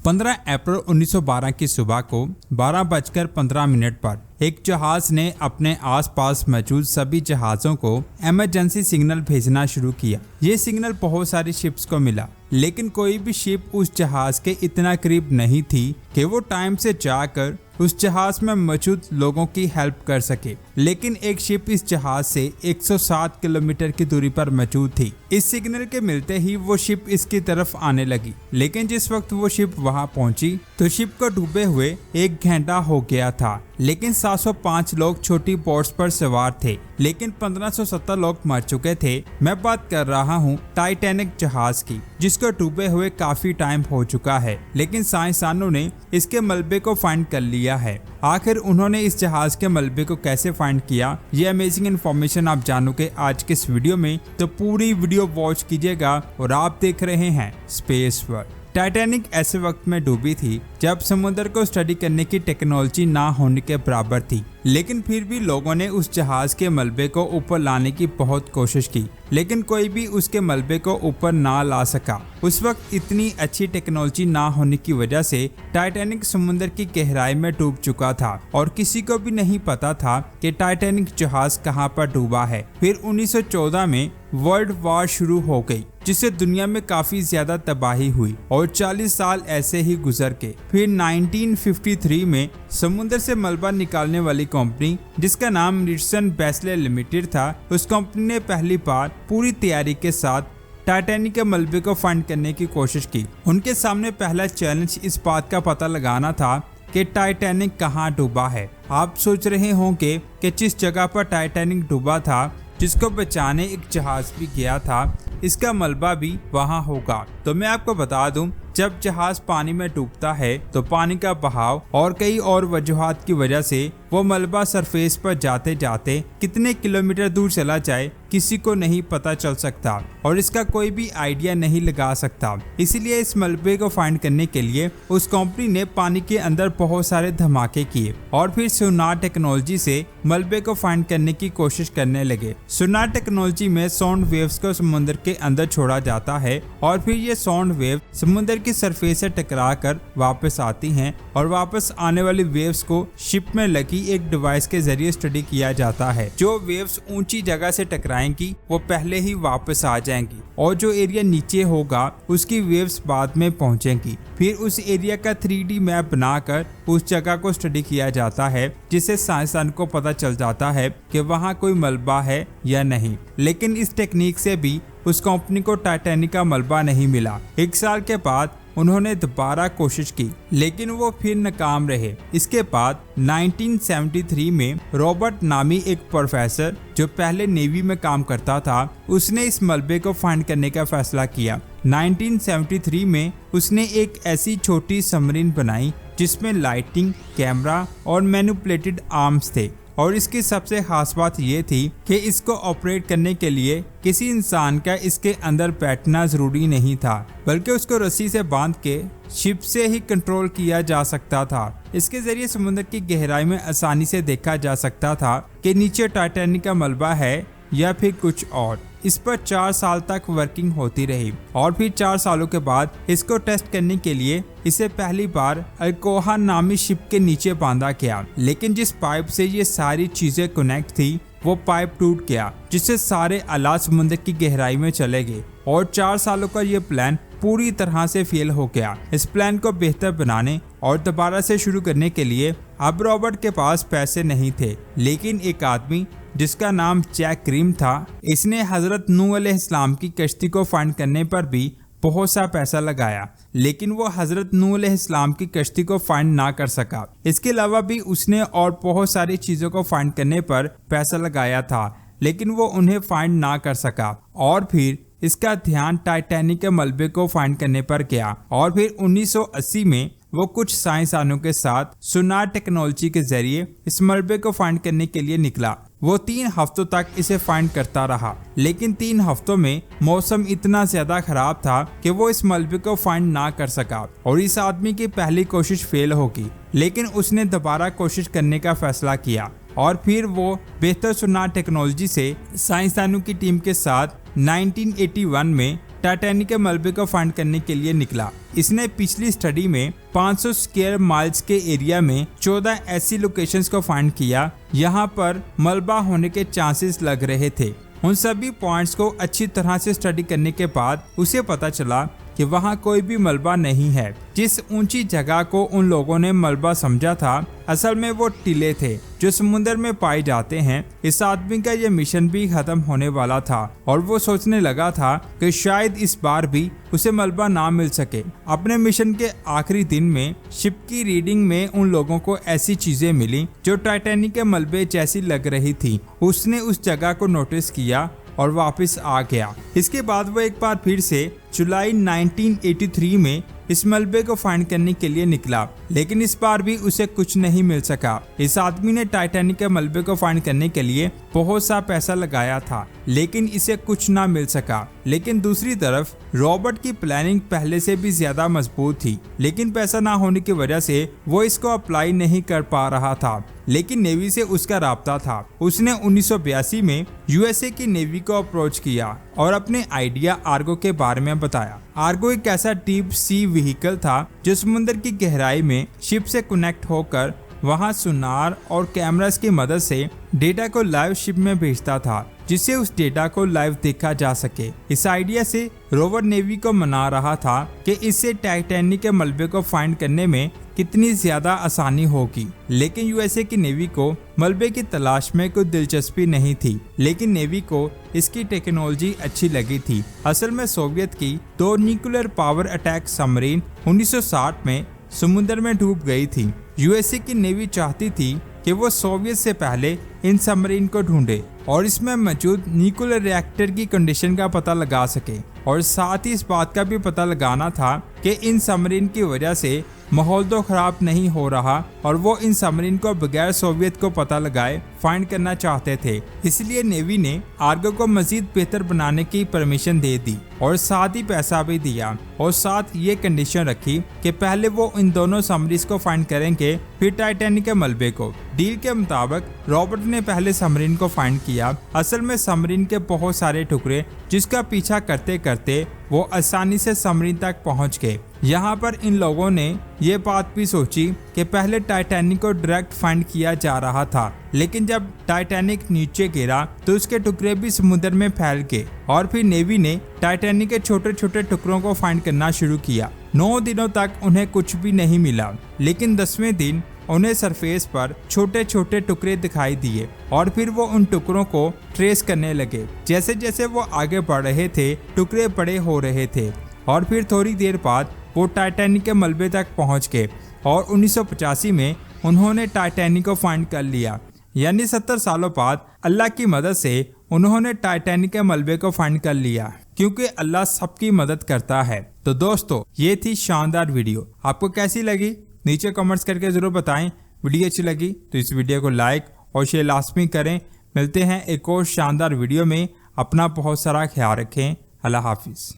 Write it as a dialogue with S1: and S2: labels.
S1: 15 अप्रैल 1912 की सुबह को 12:15 पर एक जहाज ने अपने आसपास मौजूद सभी जहाज़ों को इमरजेंसी सिग्नल भेजना शुरू किया। ये सिग्नल बहुत सारी शिप्स को मिला, लेकिन कोई भी शिप उस जहाज के इतना करीब नहीं थी कि वो टाइम से जाकर उस जहाज में मौजूद लोगों की हेल्प कर सके। लेकिन एक शिप इस जहाज से 107 किलोमीटर की दूरी पर मौजूद थी। इस सिग्नल के मिलते ही वो शिप इसकी तरफ आने लगी, लेकिन जिस वक्त वो शिप वहां पहुंची तो शिप को डूबे हुए 1 घंटा हो गया था। लेकिन 705 लोग छोटी बोट्स पर सवार थे, लेकिन 1570 लोग मर चुके थे। मैं बात कर रहा हूँ टाइटैनिक जहाज की, जिसको डूबे हुए काफी टाइम हो चुका है, लेकिन साइंसदानों ने इसके मलबे को फाइंड कर लिया है। आखिर उन्होंने इस जहाज के मलबे को कैसे फाइंड किया, ये अमेजिंग इन्फॉर्मेशन आप जानोगे आज के इस वीडियो में, तो पूरी वीडियो वॉच कीजिएगा। और आप देख रहे हैं स्पेस वर्ल्ड। टाइटैनिक ऐसे वक्त में डूबी थी जब समुद्र को स्टडी करने की टेक्नोलॉजी ना होने के बराबर थी, लेकिन फिर भी लोगों ने उस जहाज के मलबे को ऊपर लाने की बहुत कोशिश की, लेकिन कोई भी उसके मलबे को ऊपर ना ला सका। उस वक्त इतनी अच्छी टेक्नोलॉजी ना होने की वजह से टाइटैनिक समुद्र की गहराई में डूब चुका था और किसी को भी नहीं पता था कि टाइटैनिक जहाज कहां पर डूबा है। फिर 1914 में वर्ल्ड वॉर शुरू हो गई, जिससे दुनिया में काफी ज्यादा तबाही हुई और 40 साल ऐसे ही गुजर के फिर 1953 में समुद्र से मलबा निकालने वाली कंपनी, जिसका नाम रिचर्डसन बेस्ले लिमिटेड था, उस कंपनी ने पहली बार पूरी तैयारी के साथ टाइटैनिक के मलबे को फाइंड करने की कोशिश की। उनके सामने पहला चैलेंज इस बात का पता लगाना था कि टाइटैनिक कहां डूबा है। आप सोच रहे होंगे कि जिस जगह पर टाइटैनिक डूबा था, जिसको बचाने एक जहाज भी गया था, इसका मलबा भी वहां होगा। तो मैं आपको बता दूं, जब जहाज पानी में डूबता है तो पानी का बहाव और कई और वजूहात की वजह से वो मलबा सरफेस पर जाते जाते कितने किलोमीटर दूर चला जाए किसी को नहीं पता चल सकता और इसका कोई भी आइडिया नहीं लगा सकता। इसीलिए इस मलबे को फाइंड करने के लिए उस कंपनी ने पानी के अंदर बहुत सारे धमाके किए और फिर सोनार टेक्नोलॉजी से मलबे को फाइंड करने की कोशिश करने लगे। सोनार टेक्नोलॉजी में साउंड वेव्स को समुद्र के अंदर छोड़ा जाता है और फिर ये साउंड वेव समुद्र की सरफेस से टकरा कर वापस आती हैं और वापस आने वाली वेव्स को शिप में लगी एक डिवाइस के जरिए स्टडी किया जाता है। जो वेव्स ऊंची जगह से टकराएंगी वो पहले ही वापस आ जाएंगी और जो एरिया नीचे होगा उसकी वेव्स बाद में पहुंचेंगी। फिर उस एरिया का 3D मैप बनाकर उस जगह को स्टडी किया जाता है, जिससे साइंसदान को पता चल जाता है कि वहां कोई मलबा है या नहीं। लेकिन इस टेक्निक से भी उस कंपनी को टाइटैनिक का मलबा नहीं मिला। 1 साल के बाद उन्होंने दोबारा कोशिश की, लेकिन वो फिर नाकाम रहे। इसके बाद 1973 में रॉबर्ट नामी एक प्रोफेसर जो पहले नेवी में काम करता था, उसने इस मलबे को फाइंड करने का फैसला किया। 1973 में उसने एक ऐसी छोटी सबमरीन बनाई जिसमें लाइटिंग, कैमरा और मैनिपुलेटेड आर्म्स थे और इसकी सबसे खास बात ये थी कि इसको ऑपरेट करने के लिए किसी इंसान का इसके अंदर बैठना जरूरी नहीं था, बल्कि उसको रस्सी से बांध के शिप से ही कंट्रोल किया जा सकता था। इसके जरिए समुद्र की गहराई में आसानी से देखा जा सकता था कि नीचे टाइटैनिक का मलबा है या फिर कुछ और। इस पर 4 साल तक वर्किंग होती रही और फिर 4 सालों के बाद इसको टेस्ट करने के लिए इसे पहली बार अल्कोहा नामी शिप के नीचे बांधा गया, लेकिन जिस पाइप से ये सारी चीजें कनेक्ट थी वो पाइप टूट गया, जिससे सारे आलात समुद्र की गहराई में चले गए और 4 सालों का ये प्लान पूरी तरह से फेल हो गया। इस प्लान को बेहतर बनाने और दोबारा से शुरू करने के लिए अब रॉबर्ट के पास पैसे नहीं थे, लेकिन एक आदमी जिसका नाम जैक क्रीम था, इसने हजरत नूह अलैहिस्सलाम की कश्ती को फाइंड करने पर भी बहुत सा पैसा लगाया, लेकिन वो हजरत नूह अलैहिस्सलाम की कश्ती को फाइंड ना कर सका। इसके अलावा भी उसने और बहुत सारी चीजों को फाइंड करने पर पैसा लगाया था, लेकिन वो उन्हें फाइंड ना कर सका और फिर इसका ध्यान टाइटैनिक के मलबे को फाइंड करने पर गया और फिर 1980 में वो कुछ साइंसदानों के साथ सोनार टेक्नोलॉजी के जरिए इस मलबे को फाइंड करने के लिए निकला। वो 3 हफ्तों तक इसे फाइंड करता रहा, लेकिन 3 हफ्तों में मौसम इतना ज्यादा खराब था कि वो इस मलबे को फाइंड ना कर सका और इस आदमी की पहली कोशिश फेल होगी। लेकिन उसने दोबारा कोशिश करने का फैसला किया और फिर वो बेहतर सोनार टेक्नोलॉजी से साइंसदानों की टीम के साथ 1981 में टाइटैनिक के मलबे को फाइंड करने के लिए निकला। इसने पिछली स्टडी में 500 स्क्वायर माइल्स के एरिया में 14 ऐसी लोकेशंस को फाइंड किया यहाँ पर मलबा होने के चांसेस लग रहे थे। उन सभी पॉइंट्स को अच्छी तरह से स्टडी करने के बाद उसे पता चला कि वहाँ कोई भी मलबा नहीं है। जिस ऊंची जगह को उन लोगों ने मलबा समझा था, असल में वो टीले थे जो समुद्र में पाए जाते हैं। इस आदमी का ये मिशन भी खत्म होने वाला था और वो सोचने लगा था कि शायद इस बार भी उसे मलबा ना मिल सके। अपने मिशन के आखिरी दिन में शिप की रीडिंग में उन लोगों को ऐसी चीजें मिली जो टाइटैनिक के मलबे जैसी लग रही थी। उसने उस जगह को नोटिस किया और वापस आ गया। इसके बाद वो एक बार फिर से जुलाई 1983 में इस मलबे को फाइंड करने के लिए निकला, लेकिन इस बार भी उसे कुछ नहीं मिल सका। इस आदमी ने टाइटैनिक के मलबे को फाइंड करने के लिए बहुत सा पैसा लगाया था, लेकिन इसे कुछ ना मिल सका। लेकिन दूसरी तरफ रॉबर्ट की प्लानिंग पहले से भी ज्यादा मजबूत थी, लेकिन पैसा ना होने की वजह से वो इसको अप्लाई नहीं कर पा रहा था। लेकिन नेवी से उसका राब्ता था। उसने 1982 में यूएसए की नेवी को अप्रोच किया और अपने आइडिया आर्गो के बारे में बताया। आर्गो एक ऐसा डीप सी व्हीकल था जो समुद्र की गहराई में शिप से कनेक्ट होकर वहां सुनार और कैमरास की मदद से डेटा को लाइव शिप में भेजता था, जिससे उस डेटा को लाइव देखा जा सके। इस आइडिया से रोवर नेवी को मना रहा था कि इससे टाइटैनिक के मलबे को फाइंड करने में कितनी ज्यादा आसानी होगी। लेकिन यूएसए की नेवी को मलबे की तलाश में कोई दिलचस्पी नहीं थी, लेकिन नेवी को इसकी टेक्नोलॉजी अच्छी लगी थी। असल में सोवियत की 2 न्यूक्लियर पावर अटैक सबमरीन 1960 में समुद्र में डूब गई थी। यूएसए की नेवी चाहती थी कि वो सोवियत से पहले इन सबमरीन को ढूंढे और इसमें मौजूद न्यूक्लियर रिएक्टर की कंडीशन का पता लगा सके, और साथ ही इस बात का भी पता लगाना था कि इन सबमरीन की वजह से माहौल तो खराब नहीं हो रहा, और वो इन सबमरीन को बगैर सोवियत को पता लगाए फाइंड करना चाहते थे। इसलिए नेवी ने आर्गो को मजीद बेहतर बनाने की परमिशन दे दी और साथ ही पैसा भी दिया, और साथ ये कंडीशन रखी कि पहले वो इन दोनों सबमरीन को फाइंड करेंगे, फिर टाइटैनिक के मलबे को। डील के मुताबिक रॉबर्ट ने पहले सबमरीन को फाइंड किया। असल में सबमरीन के बहुत सारे टुकड़े जिसका पीछा करते करते वो आसानी से सबमरीन तक पहुंच गए। यहाँ पर इन लोगों ने ये बात भी सोची कि पहले टाइटैनिक को डायरेक्ट फाइंड किया जा रहा था, लेकिन जब टाइटैनिक नीचे गिरा तो उसके टुकड़े भी समुद्र में फैल गए, और फिर नेवी ने टाइटैनिक के छोटे छोटे टुकड़ों को फाइंड करना शुरू किया। 9 दिनों तक उन्हें कुछ भी नहीं मिला, लेकिन 10वें दिन उन्हें सरफेस पर छोटे छोटे टुकड़े दिखाई दिए, और फिर वो उन टुकड़ों को ट्रेस करने लगे। जैसे जैसे वो आगे बढ़ रहे थे, टुकड़े बड़े हो रहे थे, और फिर थोड़ी देर बाद वो टाइटैनिक के मलबे तक पहुंच गए, और 1985 में उन्होंने टाइटैनिक को फाइंड कर लिया। यानी 70 सालों बाद अल्लाह की मदद से उन्होंने टाइटैनिक के मलबे को फाइंड कर लिया, क्योंकि अल्लाह सबकी मदद करता है। तो दोस्तों, ये थी शानदार वीडियो। आपको कैसी लगी नीचे कमेंट्स करके जरूर बताएं। वीडियो अच्छी लगी तो इस वीडियो को लाइक और शेयर लाजमी करें। मिलते हैं एक और शानदार वीडियो में। अपना बहुत सारा ख्याल रखें। अल्लाह हाफिज।